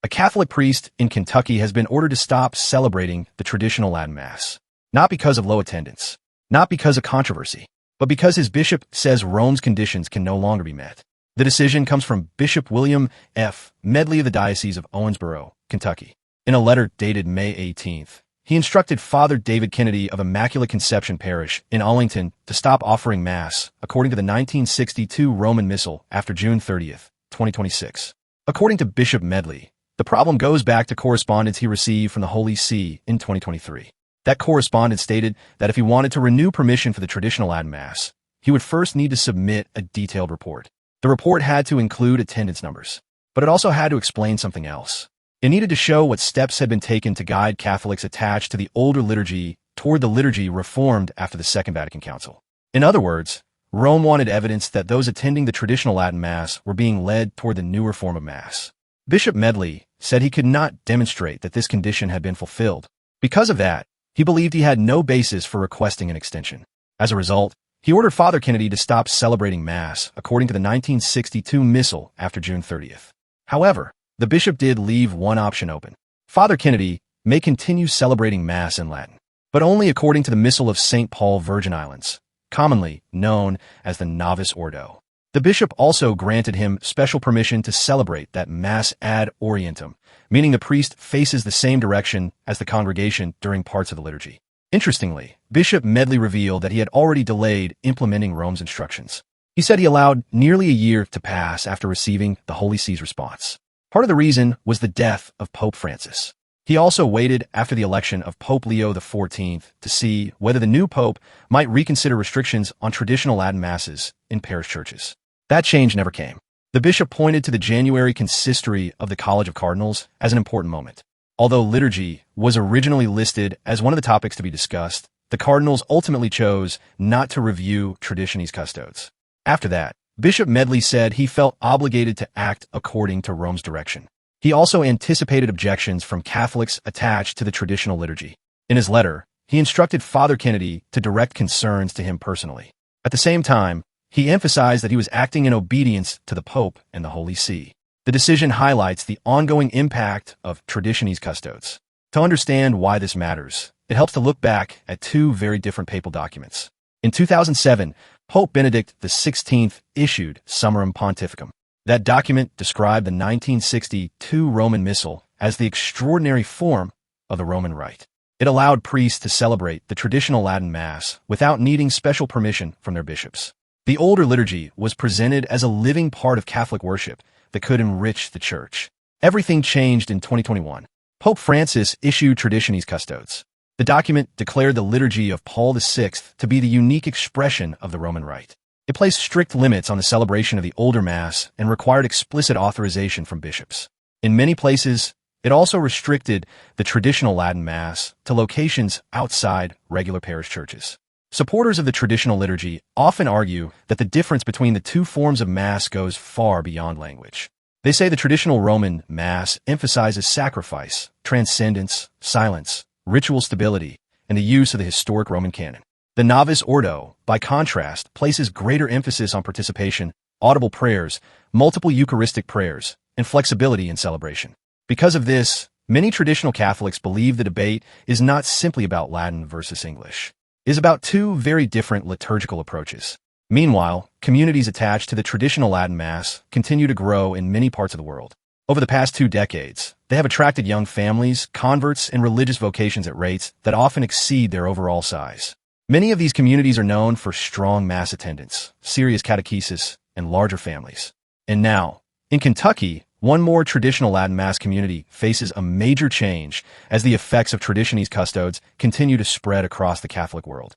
A Catholic priest in Kentucky has been ordered to stop celebrating the traditional Latin Mass, not because of low attendance, not because of controversy, but because his bishop says Rome's conditions can no longer be met. The decision comes from Bishop William F. Medley of the Diocese of Owensboro, Kentucky. In a letter dated May 18th, he instructed Father David Kennedy of Immaculate Conception Parish in Arlington to stop offering Mass, according to the 1962 Roman Missal, after June 30th, 2026. According to Bishop Medley, the problem goes back to correspondence he received from the Holy See in 2023. That correspondence stated that if he wanted to renew permission for the traditional Latin Mass, he would first need to submit a detailed report. The report had to include attendance numbers, but it also had to explain something else. It needed to show what steps had been taken to guide Catholics attached to the older liturgy toward the liturgy reformed after the Second Vatican Council. In other words, Rome wanted evidence that those attending the traditional Latin Mass were being led toward the newer form of Mass. Bishop Medley said he could not demonstrate that this condition had been fulfilled. Because of that, he believed he had no basis for requesting an extension. As a result, he ordered Father Kennedy to stop celebrating Mass, according to the 1962 Missal, after June 30th. However, the bishop did leave one option open. Father Kennedy may continue celebrating Mass in Latin, but only according to the Missal of St. Paul Virgin Islands, commonly known as the Novus Ordo. The bishop also granted him special permission to celebrate that Mass ad orientem, meaning the priest faces the same direction as the congregation during parts of the liturgy. Interestingly, Bishop Medley revealed that he had already delayed implementing Rome's instructions. He said he allowed nearly a year to pass after receiving the Holy See's response. Part of the reason was the death of Pope Francis. He also waited after the election of Pope Leo XIV to see whether the new pope might reconsider restrictions on traditional Latin Masses in parish churches. That change never came. The bishop pointed to the January consistory of the College of Cardinals as an important moment. Although liturgy was originally listed as one of the topics to be discussed, the cardinals ultimately chose not to review Traditionis Custodes. After that, Bishop Medley said he felt obligated to act according to Rome's direction. He also anticipated objections from Catholics attached to the traditional liturgy. In his letter, he instructed Father Kennedy to direct concerns to him personally. At the same time, he emphasized that he was acting in obedience to the Pope and the Holy See. The decision highlights the ongoing impact of Traditionis Custodes. To understand why this matters, it helps to look back at two very different papal documents. In 2007, Pope Benedict XVI issued Summorum Pontificum. That document described the 1962 Roman Missal as the extraordinary form of the Roman Rite. It allowed priests to celebrate the traditional Latin Mass without needing special permission from their bishops. The older liturgy was presented as a living part of Catholic worship that could enrich the Church. Everything changed in 2021. Pope Francis issued Traditionis Custodes. The document declared the liturgy of Paul VI to be the unique expression of the Roman Rite. It placed strict limits on the celebration of the older Mass and required explicit authorization from bishops. In many places, it also restricted the traditional Latin Mass to locations outside regular parish churches. Supporters of the traditional liturgy often argue that the difference between the two forms of Mass goes far beyond language. They say the traditional Roman Mass emphasizes sacrifice, transcendence, silence, ritual stability, and the use of the historic Roman canon. The Novus Ordo, by contrast, places greater emphasis on participation, audible prayers, multiple Eucharistic prayers, and flexibility in celebration. Because of this, many traditional Catholics believe the debate is not simply about Latin versus English. It is about two very different liturgical approaches. Meanwhile, communities attached to the traditional Latin Mass continue to grow in many parts of the world. Over the past 2 decades, they have attracted young families, converts, and religious vocations at rates that often exceed their overall size. Many of these communities are known for strong Mass attendance, serious catechesis, and larger families. And now, in Kentucky, one more traditional Latin Mass community faces a major change as the effects of Traditionis Custodes continue to spread across the Catholic world.